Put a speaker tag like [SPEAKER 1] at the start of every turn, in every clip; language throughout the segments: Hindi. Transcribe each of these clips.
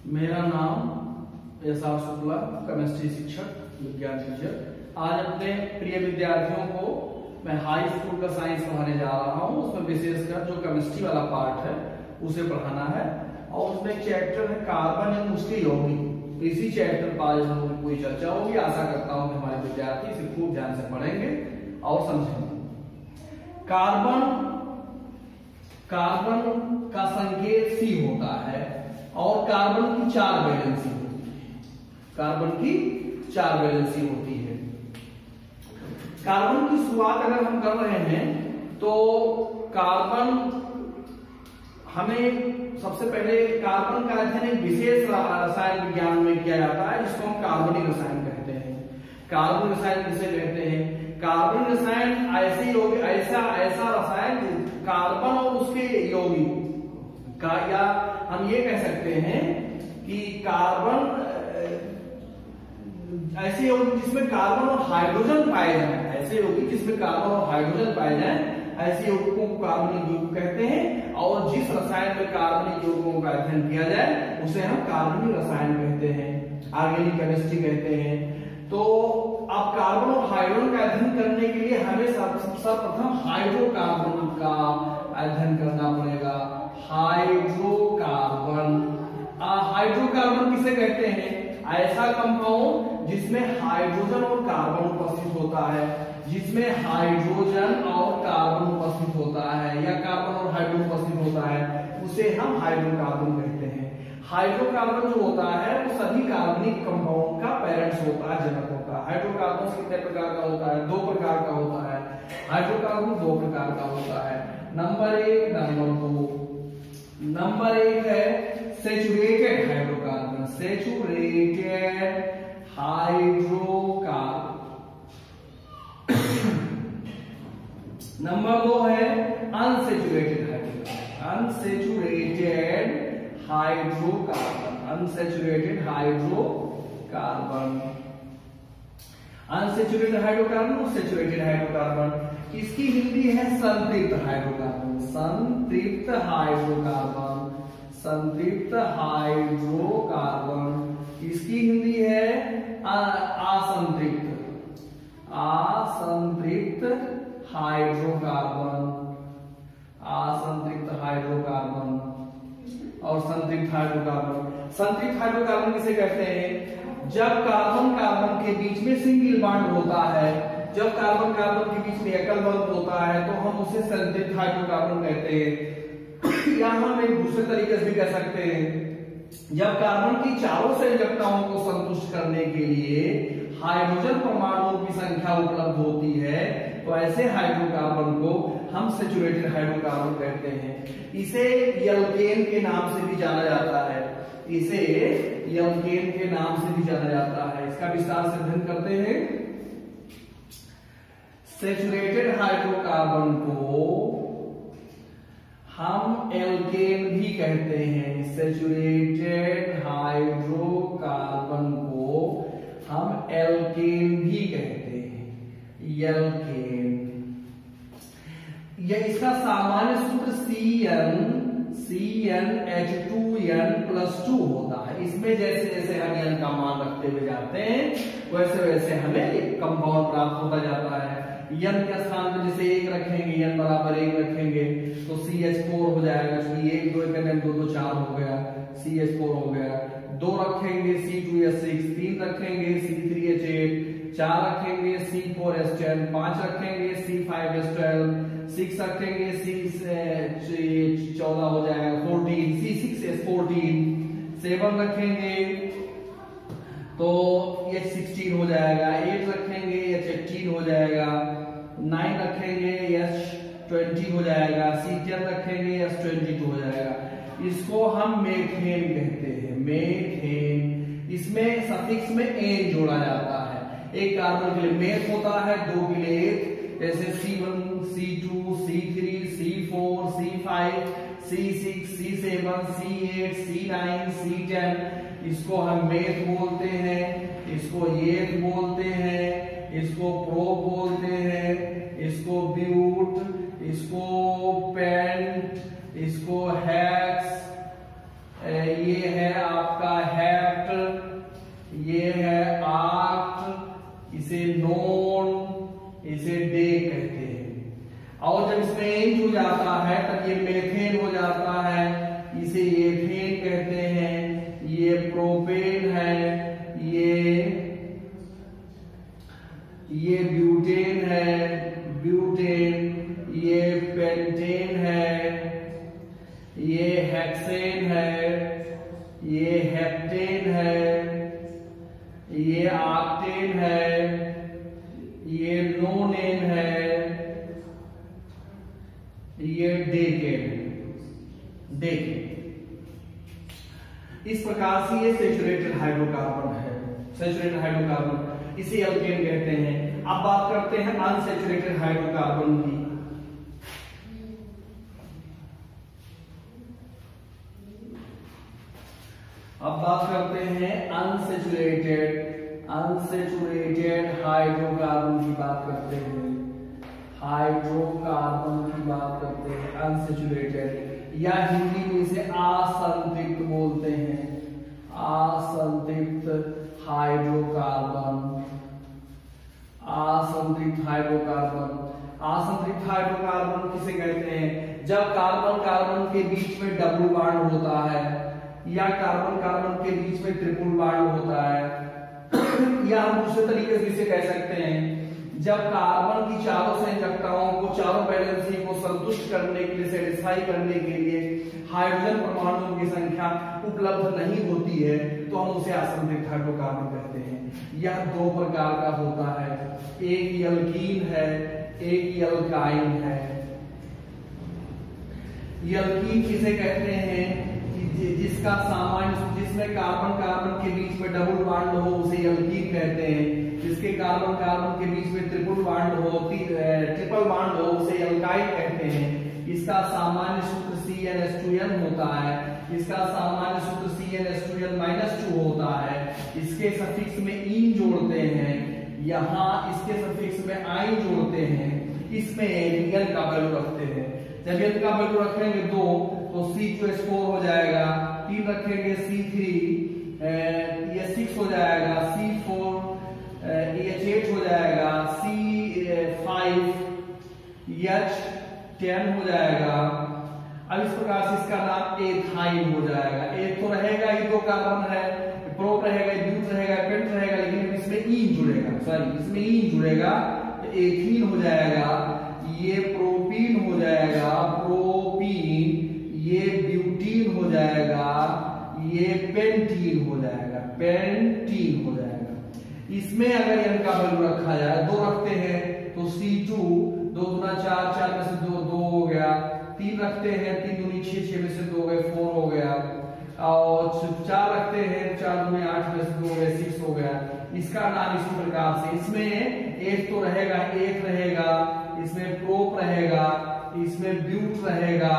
[SPEAKER 1] मेरा नाम एस.आर. शुक्ला, केमिस्ट्री शिक्षक, विज्ञान टीचर। आज अपने प्रिय विद्यार्थियों को मैं हाई स्कूल का साइंस पढ़ाने जा रहा हूँ। उसमें विशेषकर जो केमिस्ट्री वाला पार्ट है उसे पढ़ाना है और उसमें एक चैप्टर है कार्बन एवं उसके यौगिक। इसी चैप्टर पर आज हम लोगों की पूरी चर्चा होगी। आशा करता हूँ कि हमारे विद्यार्थी इसे खूब ध्यान से पढ़ेंगे और समझेंगे। कार्बन का संकेत C होता है और कार्बन की 4 वैलेंसी होती है। कार्बन की 4 वैलेंसी होती है। कार्बन की शुरुआत अगर हम कर रहे हैं तो कार्बन हमें सबसे पहले कार्बन का अध्ययन एक विशेष रसायन विज्ञान में किया जाता है जिसको हम कार्बनिक रसायन कहते हैं। कार्बनिक रसायन किसे कहते हैं? कार्बनिक रसायन ऐसा रसायन कार्बन और उसके यौगिक का, या हम ये कह सकते हैं कि कार्बन ऐसे यौगिक जिसमें कार्बन और हाइड्रोजन पाए जाए, ऐसे यौगिक जिसमें कार्बन और हाइड्रोजन पाए जाए, ऐसे यौगिकों को कार्बनिक यौगिक कहते हैं। और जिस रसायन में कार्बनिक यौगिकों का अध्ययन किया जाए उसे हम कार्बनिक रसायन कहते हैं, ऑर्गेनिक केमिस्ट्री कहते हैं। तो अब कार्बन और हाइड्रोजन का अध्ययन करने के लिए हमें सर्वप्रथम हाइड्रोकार्बन का अध्ययन करना पड़ेगा। हाइड्रोकार्बन किसे कहते हैं? ऐसा कंपाउंड जिसमें हाइड्रोजन और कार्बन उपस्थित होता है, जिसमें हाइड्रोजन और कार्बन उपस्थित होता है या कार्बन और हाइड्रोजन उपस्थित होता है, उसे हम हाइड्रोकार्बन कहते हैं। हाइड्रोकार्बन जो होता है वो सभी कार्बनिक कंपाउंड का पेरेंट्स होता है, जनक होता है। हाइड्रोकार्बन कितने प्रकार का होता है? 2 प्रकार का होता है। हाइड्रोकार्बन 2 प्रकार का होता है, नंबर 1, नंबर 2। नंबर 1 है saturated hydrocarbon, saturated hydrocarbon. Number 2 है unsaturated hydrocarbon, unsaturated hydrocarbon, unsaturated hydrocarbon. Unsaturated hydrocarbon और सैचुरेटेड हाइड्रोकार्बन। इसकी हिंदी है संतृप्त हाइड्रोकार्बन, संतृप्त हाइड्रोकार्बन, संतृप्त हाइड्रोकार्बन। इसकी हिंदी है असंतृप्त, असंतृप्त हाइड्रोकार्बन, असंतृप्त हाइड्रोकार्बन और संतृप्त हाइड्रोकार्बन। संतृप्त हाइड्रोकार्बन किसे कहते हैं? जब कार्बन कार्बन के बीच में सिंगल बॉन्ड होता है, जब कार्बन कार्बन के बीच में एकल बॉन्ड होता है तो हम उसे संतृप्त हाइड्रोकार्बन कहते हैं। या हम एक दूसरे तरीके से भी कह सकते हैं, जब कार्बन की चारों संयोजकताओं को संतुष्ट करने के लिए हाइड्रोजन परमाणुओं की संख्या उपलब्ध होती है तो ऐसे हाइड्रोकार्बन को हम सैचुरेटेड हाइड्रोकार्बन कहते हैं। इसे एल्केन के नाम से भी जाना जाता है, इसे एल्केन के नाम से भी जाना जाता है। इसका विस्तार से अध्ययन करते हैं। सैचुरेटेड हाइड्रोकार्बन को हम एल्केन भी कहते हैं। सैचुरेटेड हाइड्रोकार्बन को हम एल्केन भी कहते हैं, एल्केन। यह इसका सामान्य सूत्र CnH2n+2 होता है। इसमें जैसे जैसे हम n का मान रखते हुए जाते हैं वैसे वैसे हमें एक कंपाउंड प्राप्त होता जाता है। n के स्थान पर जैसे 1 रखेंगे, n बराबर 1 रखेंगे तो CH4 हो जाएगा, क्योंकि 1 2 1 2 2 4 हो गया, CH4 हो गया। 2 रखेंगे C2H6, 3 रखेंगे C3H8, 4 रखेंगे C4H10, 5 रखेंगे C5H12, 6 रखेंगे C14 हो जाएगा 14, C6H14, 7 रखेंगे तो H16 हो जाएगा, 8 रखेंगे H18 हो जाएगा, 9 रखेंगे H20 हो जाएगा, C10 रखेंगे H22 हो जाएगा। इसको हम मेथेन कहते हैं, मेथेन। इसमें सफिक्स में एन जोड़ा जाता है। एक कार्बन के लिए मेथ होता है, 2 के लिए एथ, जैसे C1, C2, C3, C4, C5, C6, C7, C8, C9, C10। इसको हम मेथ बोलते हैं, इसको एथ बोलते हैं, इसको प्रो बोलते हैं, इसको ब्यूट, इसको पेंट, इसको हेक्स ये है आपका हेप्ट, ये है आक्ट, इसे नोन, इसे डे कहते हैं। और जब इसमें एंज हो जाता है तब ये मेथेन हो जाता है, इसे एथेन कहते हैं। ये प्रोपेन है, ये ब्यूटेन है, ब्यूटेन, ये पेंटेन है, ये हेक्सेन है, ये हेप्टेन है, ये ऑक्टेन है, ये नोनेन है, ये डेकेन है, डेकेन। इस प्रकार से ये सैचुरेटेड हाइड्रोकार्बन है, सैचुरेटेड हाइड्रोकार्बन, इसे एल्केन कहते हैं। अब बात करते हैं अनसैचुरेटेड हाइड्रोकार्बन की। अब बात करते हैं अनसैचुरेटेड हाइड्रोकार्बन की बात करते हैं, हाइड्रोकार्बन की बात करते हैं अनसैचुरेटेड, या हिंदी में इसे असंतृप्त बोलते हैं, असंतृप्त हाइड्रोकार्बन, असंतृप्त हाइड्रोकार्बन। असंतृप्त हाइड्रोकार्बन किसे कहते हैं? जब कार्बन कार्बन के बीच में डबल बॉन्ड होता है, या कार्बन कार्बन के बीच में ट्रिपल बॉन्ड होता है, या हम दूसरे तरीके से इसे कह सकते हैं जब कार्बन की चारों संयोजकताओं को, चारों वैलेंसी को संतुष्ट करने के लिए, सेटिस्फाई करने के लिए हाइड्रोजन परमाणुओं की संख्या उपलब्ध नहीं होती है, तो हम उसे असंतृप्त हाइड्रोकार्बन कहते हैं। यह दो प्रकार का होता है, एक एल्कीन है, एक एल्काइन है। एल्कीन किसे कहते हैं? जिसका सामान्य, जिसमें कार्बन कार्बन के बीच में डबल बॉन्ड हो, उसे एल्कीन कहते हैं। जिसके कार्बन कार्बन के बीच में ट्रिपल बॉन्ड हो, ट्रिपल बॉन्ड हो, उसे एल्काइल कहते हैं। इसका सामान्य सूत्र CnH2n होता है, इसका सामान्य सूत्र CnH2n-2 होता है। इसके सफिक्स में इन जोड़ते हैं, यहाँ इसके सफिक्स में आइन जोड़ते हैं, इसमें n का वैल्यू रखते हैं। जब n का वैल्यू रखेंगे 2 तो C2H4 हो जाएगा, 3 रखेंगे C3, ये 6 हो जाएगा, C4 H8 हो जाएगा, C5H10 हो जाएगा। अब इस प्रकार से इसका नाम एथाइन हो जाएगा। एक तो रहेगा, ये दो कार्बन है, प्रोप रहेगा, ब्यूट रहेगा, पेंट रहेगा, लेकिन इसमें ईन जुड़ेगा, सॉरी इसमें ईन जुड़ेगा तो एथीन हो जाएगा। ये प्रोपीन हो जाएगा, प्रोपीन, ये ब्यूटीन हो जाएगा, ये पेंटीन हो जाएगा, पेंटीन हो जाएगा। इसमें अगर n का वैल्यू रखा जाए, 2 रखते हैं तो C2, 2 गुना 4, 4 में से 2, 2 हो गया। 3 रखते हैं, 3 दूनी 6, 6 में से 2 गए, 4 हो गया। और 4 रखते हैं, 4 दूनी 8 में से 2 गए, 6 हो गया। इसका नाम इस प्रकार से, इसमें एक तो रहेगा, एक रहेगा, इसमें प्रोप रहेगा, इसमें ब्यूट रहेगा,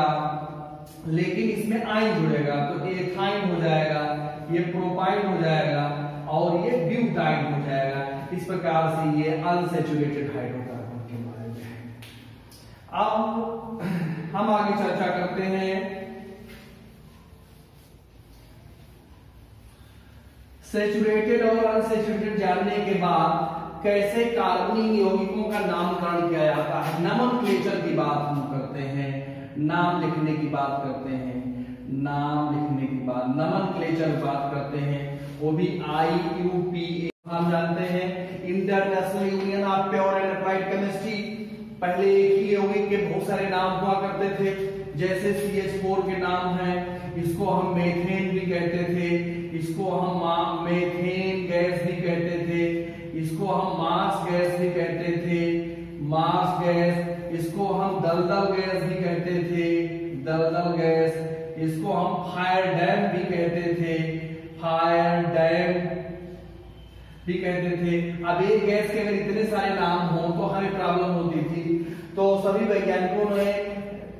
[SPEAKER 1] लेकिन इसमें आइन जुड़ेगा तो एथाइन हो जाएगा, ये प्रोपाइन हो जाएगा और ये ब्यूटाइन हो जाएगा। इस प्रकार से ये अनसैचुरेटेड हाइड्रोकार्बन के बारे में है। अब हम आगे चर्चा करते हैं सैचुरेटेड और अनसैचुरेटेड जानने के बाद कैसे कार्बनिक यौगिकों का नामकरण किया जाता है, नोमेनक्लेचर की बात हम करते हैं, नाम लिखने की बात करते हैं, नाम लिखने की बात, नोमेनक्लेचर बात करते हैं, वो भी IUPAC। हम जानते हैं international union of pure and applied chemistry. पहले एक ही यौगिक के बहुत सारे नाम हुआ करते थे, जैसे CH4 के नाम है, इसको हम मेथेन भी कहते थे, इसको हम मेथेन गैस भी कहते थे, इसको हम मार्स गैस भी कहते थे, मार्स गैस, इसको हम दलदल गैस भी कहते थे, दलदल गैस, इसको हम फायर डैम भी कहते थे, फायर डैम भी कहते थे। अब एक गैस के अगर इतने सारे नाम हो तो हमें प्रॉब्लम होती थी, तो सभी वैज्ञानिकों ने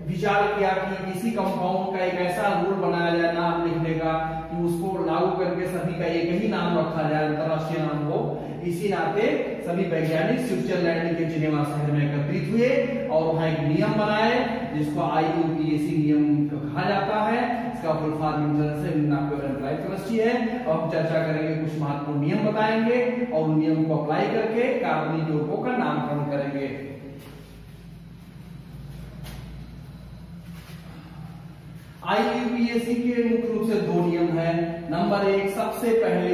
[SPEAKER 1] विचार किया कि किसी कंपाउंड का एक ऐसा रूल बनाया जाए नाम लिखने का कि उसको लागू करके करके सभी का एक ही नाम रखा जाए, अंतरराष्ट्रीय नाम हो। इसी नाते सभी वैज्ञानिक स्विट्जरलैंड के जिनेवा शहर में एकत्रित हुए और वहां एक नियम बनाए जिसको IUPAC नियम कहा जाता है। इसका full form international apply trustee है। और हम चर्चा करेंगे, कुछ महत्वपूर्ण नियम बताएंगे और उन नियम को अप्लाई करके कार्बनिक यौगिकों का नामकरण करेंगे। IUPAC के मुख्य रूप से दो नियम है। नंबर 1, सबसे पहले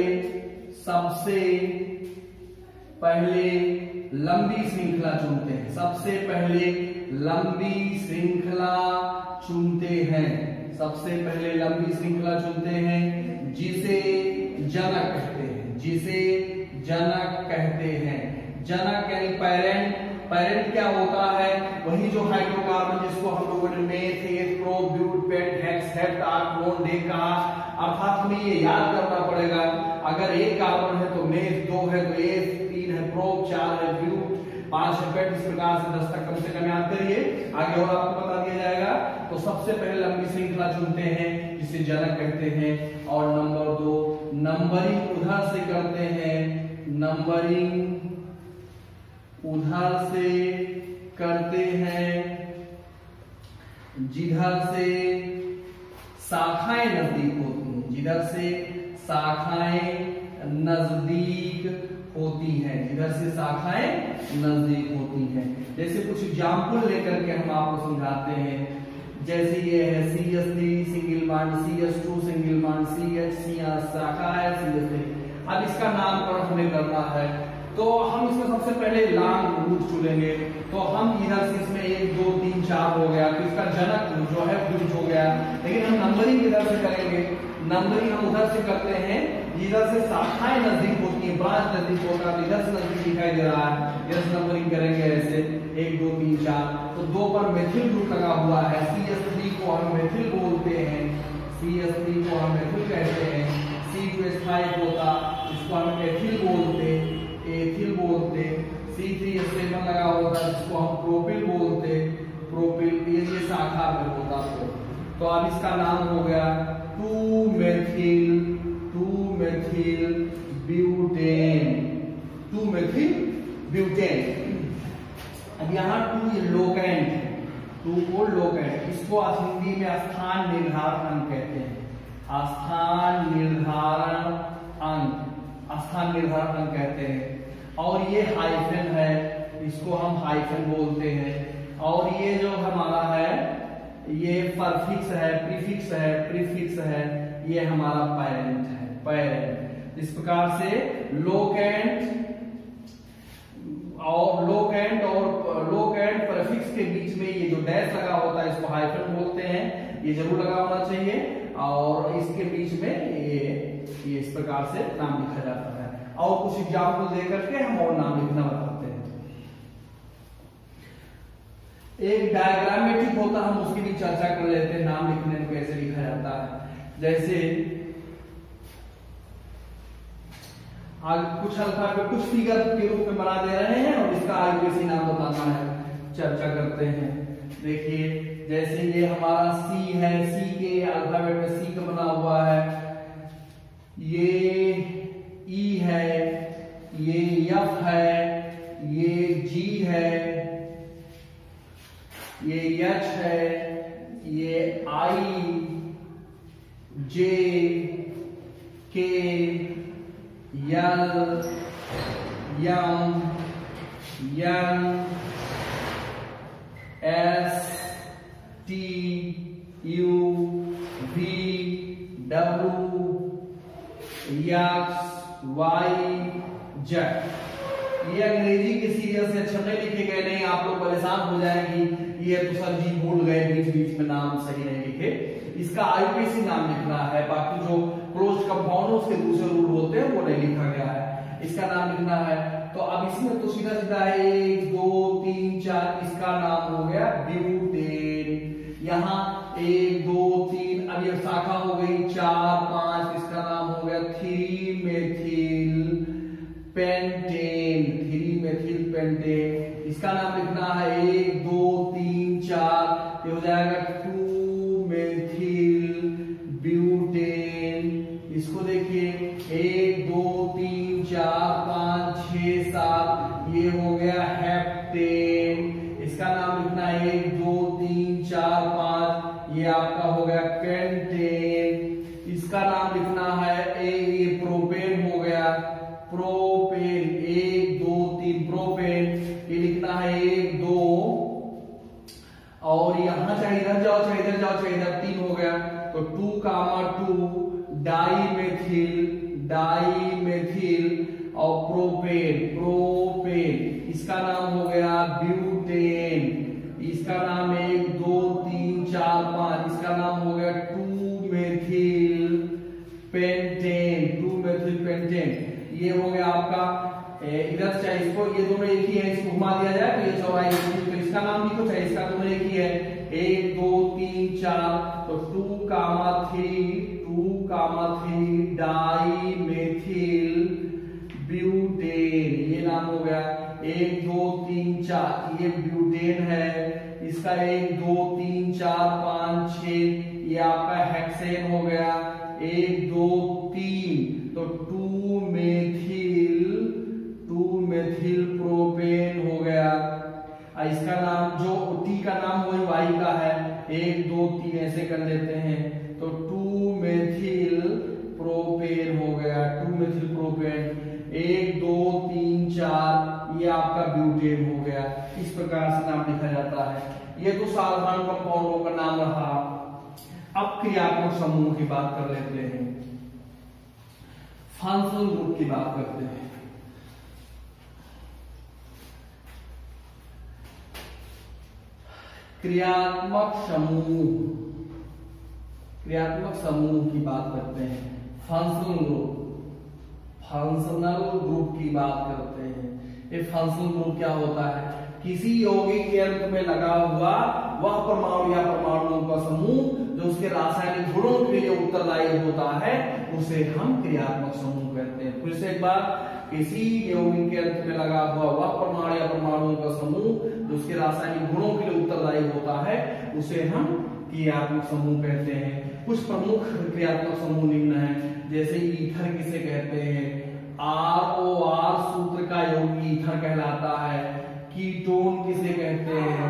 [SPEAKER 1] लंबी श्रृंखला चुनते हैं। सबसे पहले लंबी श्रृंखला चुनते हैं। सबसे पहले लंबी श्रृंखला चुनते हैं जिसे जनक कहते हैं। जिसे जनक कहते हैं। जनक यानी पेरेंट। पेरेंट क्या होता है? वही जो हाइड्रोकार्बन जिसको हम लोगों ने meth, eth, prop, but, pent, hex, hept, आर्गोन, डे कहा। अर्थात हमें ये याद करना पड़ेगा, अगर एक कार्बन है तो मेथ, 2 है तो एथ, 3 है प्रोप, 4 है ब्यूट, 5 है पेंट। इस प्रकार से 10 तक कम से कम याद करिए, आगे और आपको बता दिया जाएगा। तो सबसे पहले लंबी श्रृंखला चुनते हैं जिसे जनक कहते हैं। और नंबर 2, नंबरिंग उधर से करते हैं। नंबरिंग उधर से करते हैं जिधर से शाखाएं नजदीक होती हैं। जिधर से शाखाएं नजदीक होती हैं। जिधर से शाखाएं नजदीक होती हैं। जैसे कुछ एग्जाम्पल लेकर के हम आपको समझाते हैं। जैसे ये है CH3 single bond, CH2 single bond, CH शाखा है CH3। अब इसका नामकरण हमें करना है तो हम इसमें सबसे पहले लॉन्ग रूट चुनेंगे। तो हम इधर से इसमें 1 2 3 4 हो गया, तो इसका जनक जो है ब्यूट हो गया। लेकिन हम नंबरिंग इधर से करेंगे। नंबरिंग हम उधर से करते हैं जिधर से शाखाएं नजदीक होती हैं, ब्रांच नजदीक होता है। इधर से नजदीक दिखाई दे रहा है, इधर से नंबरिंग करेंगे ऐसे 1 2 3 4। तो 2 पर मेथिल ग्रुप लगा हुआ है। CH3 को हम मेथिल बोलते हैं। CH3 को हम मेथिल कहते हैं। C2H5 होता, इसको हम एथिल बोलते, एथिल बोलते। C3H7 लगा होता जिसको हम प्रोपिल बोलते, प्रोपिल। ये शाखा में होता। तो अब इसका नाम हो गया 2-मेथिल ब्यूटेन। 2-मेथिल ब्यूटेन। अब यहाँ 2 लोकेंट, 2 को लोकेंट। इसको हिंदी में स्थान निर्धारण अंक कहते हैं। स्थान निर्धारण अंक कहते हैं। और ये हाइफन है, इसको हम हाइफन बोलते हैं। और ये जो हमारा है ये परफिक्स है, प्रीफिक्स है। ये हमारा पेरेंट है, पेरेंट। इस प्रकार से लोकेंट प्रीफिक्स के बीच में ये जो डैश लगा होता है इसको हाइफन बोलते हैं। ये जरूर लगा होना चाहिए। और इसके बीच में ये इस प्रकार से नाम लिखा जाता है। और कुछ एग्जाम्पल देकर के हम और नाम लिखना बताते हैं। एक डायग्रामेटिक होता, हम उसकी भी चर्चा कर लेते हैं। नाम लिखने में कैसे लिखा जाता है। जैसे कुछ अल्फाबेट कुछ फिगर के रूप में बना दे रहे हैं और इसका IUPAC नाम बताना है, चर्चा करते हैं। देखिए जैसे ये हमारा C है, C के अल्फाबेट में C का बना हुआ है। ये E है, ये F है, ये G है, ये H है, ये I, J, K, L, M, N, S, T, U, V, W, X, Y, Z। ये अंग्रेजी के सीरियल से अक्षर नहीं लिखे गए, नहीं आप लोग परेशान हो जाएंगी ये तो सर जी भूल गए, बीच बीच में नाम सही नहीं लिखे। इसका IUPAC नाम लिखना है। बाकी जो क्लोज कंपाउंड उसके दूसरे रूल होते हैं वो नहीं लिखा गया है, इसका नाम लिखना है। तो अब इसमें तो सीधा सीधा 1 2 3 4 इसका नाम हो गया ब्यूटेन। यहाँ 1 2 3 अब ये शाखा हो गई 4 5, इसका नाम हो गया 3-मेथिल पेंटेन। 3-मेथिल पेंटेन इसका नाम लिखना है 1 2 3 4, ये हो जाएगा 2-मेथिल ब्यूटेन। इसको देखिए 1 2 3 4 5 6 7, ये हो गया हेप्टेन। इसका नाम लिखना है 1 2 3 4 5, ये आपका हो गया पेंटेन। इसका नाम लिखना है ये प्रोपेन हो गया, प्रोपेन 1 2 3 प्रोपेन, ये लिखना है 1 2, और यहां चाहे इधर जाओ चाहे इधर जाओ चाहे इधर 3 हो गया, तो 2 डाईमेथिल, डाईमेथिल और प्रोपेन, प्रोपेन, इसका नाम हो गया ब्यूटेन। इसका नाम 1 2 3 4 5, इसका नाम हो गया 2 मेथिल पेंटेन, 2 मेथिल पेंटेन। ये हो गया आपका, इधर चाहे इसको, ये दोनों एक ही है, इसको घुमा दिया जाए तो ये चौड़ाई, तो इसका नाम लिखो, चाहे इसका दोनों एक ही है, 1 2 3 4, तो 2 3 डाई मेथिल ब्यूटेन, ये नाम हो गया 1 2 3 4, ये ब्यूटेन है। इसका 1 2 3 4 5 6, ये आपका हेक्सेन हो गया, 1 2 3, तो 2 मेथिल प्रोपेन हो गया। इसका नाम जो टी का नाम वही वाई का है, 1 2 3 ऐसे कर लेते हैं, तो 2 मेथिल प्रोपेन हो गया, 2 मेथिल प्रोपेन। 1 2 3 4, ये आपका ब्यूटेन हो गया। इस प्रकार से नाम लिखा जाता है। ये तो साधारण कंपाउंडों का नाम रहा। अब क्रियात्मक समूह की बात कर लेते हैं, फंक्शनल ग्रुप की बात करते हैं। क्रियात्मक समूह की बात करते हैं, फंक्शनल ग्रुप की बात करते हैं। ये फंक्शनल ग्रुप क्या होता है? किसी यौगिक यंत्र में लगा हुआ वह परमाणु या परमाणुओं का समूह जो उसके रासायनिक गुणों के लिए उत्तरदायी होता है, उसे हम क्रियात्मक समूह कहते हैं। फिर से एक बार, किसी यौगिक यंत्र में लगा हुआ वह परमाणु या परमाणुओं का समूह जो उसके रासायनिक गुणों के लिए उत्तरदायी होता है, उसे हम क्रियात्मक समूह कहते हैं। कुछ प्रमुख क्रियात्मक समूह निम्न है, जैसे ईथर किसे कहते हैं? ROR सूत्र का यौगिक ईथर कहलाता है। कीटोन किसे कहते हैं?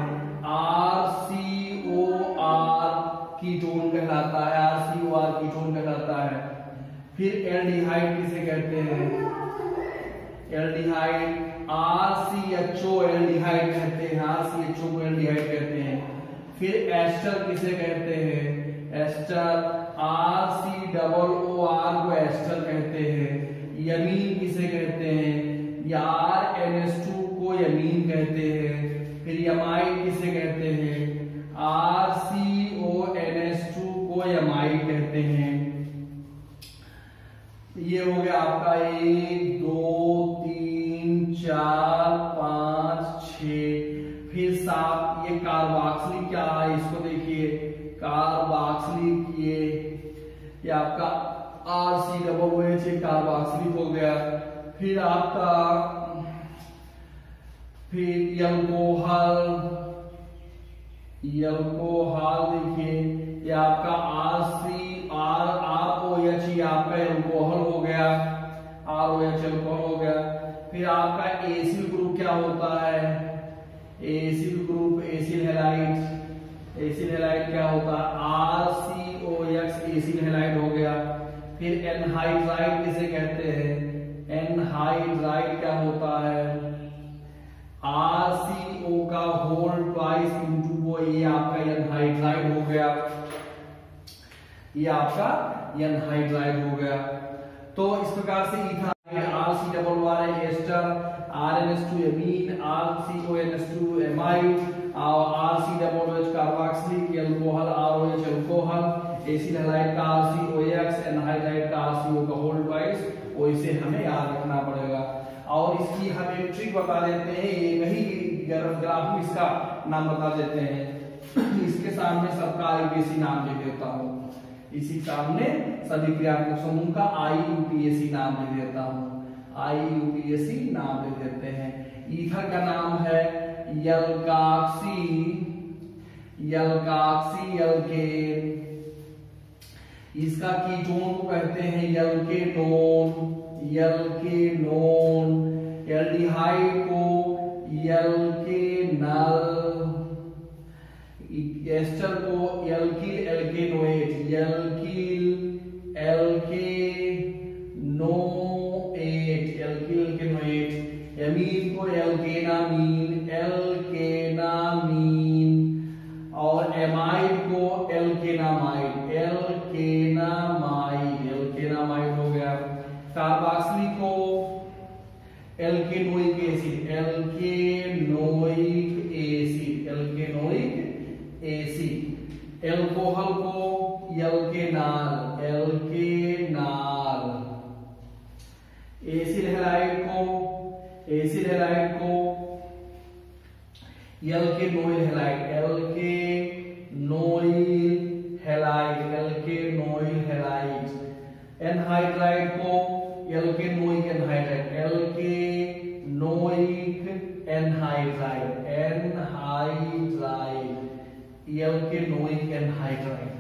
[SPEAKER 1] RCOR कीटोन कहलाता है, RCOR कीटोन कहलाता है। फिर एल्डिहाइड किसे कहते हैं? एल्डिहाइड RCHO एल्डिहाइड कहते हैं, RCHO को एल्डिहाइड कहते हैं। फिर एस्टर किसे कहते हैं? एस्टर RCOOR को एस्टर कहते हैं। यमीन किसे कहते हैं? RNS2 को यमीन कहते हैं। फिर यमाइड किसे कहते हैं? RCONS2 को यमाइड कहते हैं। ये हो गया आपका 1 2 3 4 5 6। फिर 7, ये कार्बोक्सिलिक क्या है? इसको देखिए, कार्बोक्सिलिक, ये आपका RCOOH कार्बोक्सिलिक हो गया। फिर आपका एल्कोहल देखिए, ये आपका ROH, ये आपका एल्कोहल हो गया, ROH एल्कोहल हो गया। फिर आपका एसिल ग्रुप क्या होता है? Acyl group, acyl halide, acyl halide क्या होता है? RCOX एसिल हैलाइड हो गया। फिर एनहाइड्राइड किसे कहते हैं? एनहाइड्राइड क्या होता है? RCO का होल ट्वाइस इंटू वो, ये आपका एनहाइड्राइड हो गया, ये आपका एनहाइड्राइड हो गया। तो इस प्रकार से ethyl RCOR ester, RNS2 amine, RCONS2 amide, RCOOH carboxylic, alcohol ROH alcohol, acyl halide का RCOX, एनहाइड्राइड का RCO का होल ट्वाइस, वो इसे हमें याद रखना पड़ेगा। और इसकी हम एक ट्रिक बता देते हैं, एक ही ग्राफ में इसका नाम बता देते हैं। इसके सामने सबका IUPAC नाम लिख देता हूँ, इसी सामने सभी क्रियात्मक समूह का IUPAC नाम लिख देता हूँ, IUPAC नाम लिख देते हैं। ईथर का नाम है एल्काक्सी एल्केन। इसका कीटोन को कहते हैं एल्केनोन, एल्केनोन। एल्डिहाइड को एल्केनल, एस्टर को alkyl alkanoate, alkyl alkanoate, alkyl alkanoate. Amine को एल्केनामीन, एल्केनामीन। और एमाइड को एल्केनामाइड, एल्केनामाइड, एल्केनामाइड हो गया। कार्बोक्सिलिक को एल्केनोइक एसिड, एल्केनोइक एसिड, एल्केनोइक एसिड। एल्कोहल को एल्केनाल, एल्केनाल। एसिड हैलाइड को एल्केनोइल हैलाइड, एल्केनोइल हैलाइड, एल्केनोइल हैलाइड। एनहाइड्राइड को एल्केनोइक एनहाइड्राइड, एल्केनोइक एनहाइड्राइड, एनहाइड्राइड, एल्केनोइक एनहाइड्राइड।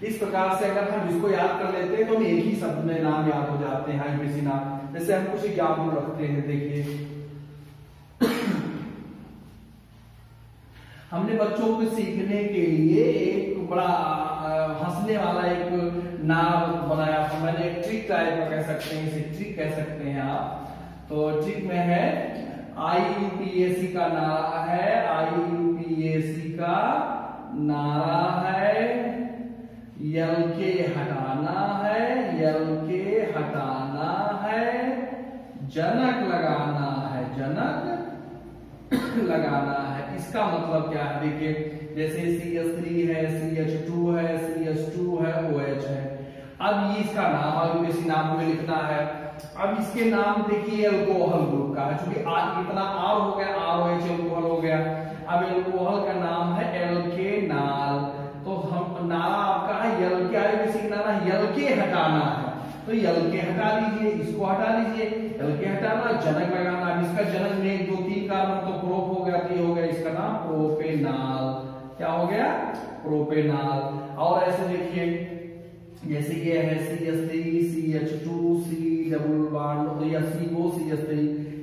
[SPEAKER 1] इस प्रकार से अगर हम इसको याद कर लेते हैं तो हम एक ही शब्द में नाम याद हो जाते हैं, आयुर्वेदी नाम। जैसे हम कुछ एग्जाम्पल रखते हैं, देखिए हमने बच्चों को सीखने के लिए एक बड़ा हंसने वाला एक नाम बनाया था। मैंने एक ट्रिक टाइप का कह सकते हैं, इसे ट्रिक कह सकते हैं आप। तो ट्रिक में है IUPAC का नारा है, IUPAC का नारा है, यल के हटाना है, यल के हटाना है, जनक लगाना है, जनक लगाना है। इसका मतलब क्या है, देखिए जैसे CH3 है, CH2 है, CH2 है, OH है। अब ये इसका नाम आयुर्वेदी नाम में लिखना है। अब इसके नाम देखिए अल्कोहल ग्रुप का है, क्योंकि इतना R हो गया, ROH अल्कोहल हो गया। अब अल्कोहल का नाम है एल्केनाल। तो हम नारा आपका है यल के, आयुर्वेदिक नारा यल के हटाना है, तो यल के हटा दीजिए, इसको हटा दीजिए, यल के हटाना, जनक लगाना। अब इसका जनक में 1 2 3 कार्बन तो प्रोप हो गया, तो ये हो गया इसका नाम प्रोपेनाल। क्या हो गया? प्रोपेनाल। और ऐसे देखिए जैसे ये है CH3 CH2 C double bond, तो ये CO CH3,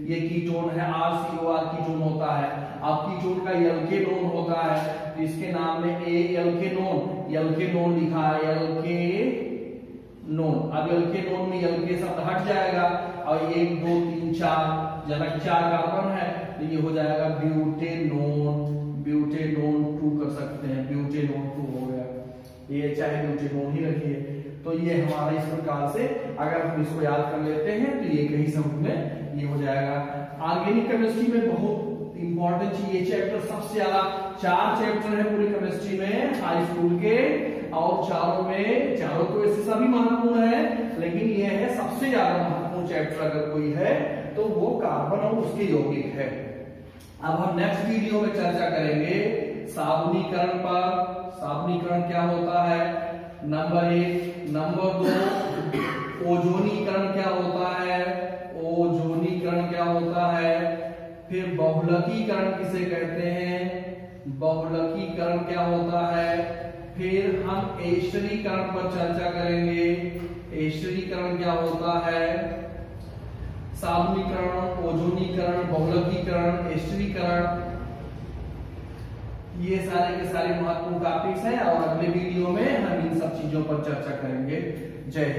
[SPEAKER 1] ये कीटोन है, RCOR कीटोन होता है। अब कीटोन का एल्केनोन होता है, तो इसके नाम में एल्केनोन, एल्केनोन लिखा है, एल्केनोन। अब एल्केनोन में एल्के शब्द हट जाएगा और 1 2 3 4 जनक 4 कार्बन है, तो ये हो जाएगा ब्यूटेनोन, ब्यूटेनोन 2 कर सकते हैं, ब्यूटेनोन 2 हो गया। ये चाहे ब्यूटेनोन ही रखिए। तो ये हमारा इस प्रकार से अगर हम इसको याद कर लेते हैं तो ये कहीं शब्द में ये हो जाएगा। ऑर्गेनिक केमिस्ट्री में बहुत इंपॉर्टेंट चीज, ये चैप्टर सबसे ज्यादा 4 चैप्टर है पूरी केमिस्ट्री में हाई स्कूल के, और चारों तो वैसे सभी महत्वपूर्ण है, लेकिन ये है सबसे ज्यादा महत्वपूर्ण चैप्टर अगर कोई है तो वो कार्बन और उसके यौगिक है। अब हम नेक्स्ट वीडियो में चर्चा करेंगे साबुनीकरण पर। साबुनीकरण क्या होता है, नंबर 1। नंबर 2 ओजोनीकरण क्या होता है, ओजोनीकरण क्या होता है। फिर बहुलकीकरण किसे कहते हैं, बहुलकीकरण क्या होता है। फिर हम एस्टरीकरण पर चर्चा करेंगे, एस्टरीकरण क्या होता है। साबुनीकरण, ओजोनीकरण, बहुलकीकरण, एस्टरीकरण, ये सारे के सारे महत्वपूर्ण टॉपिक्स हैं और अगले वीडियो में हम इन सब चीजों पर चर्चा करेंगे। जय हिंद।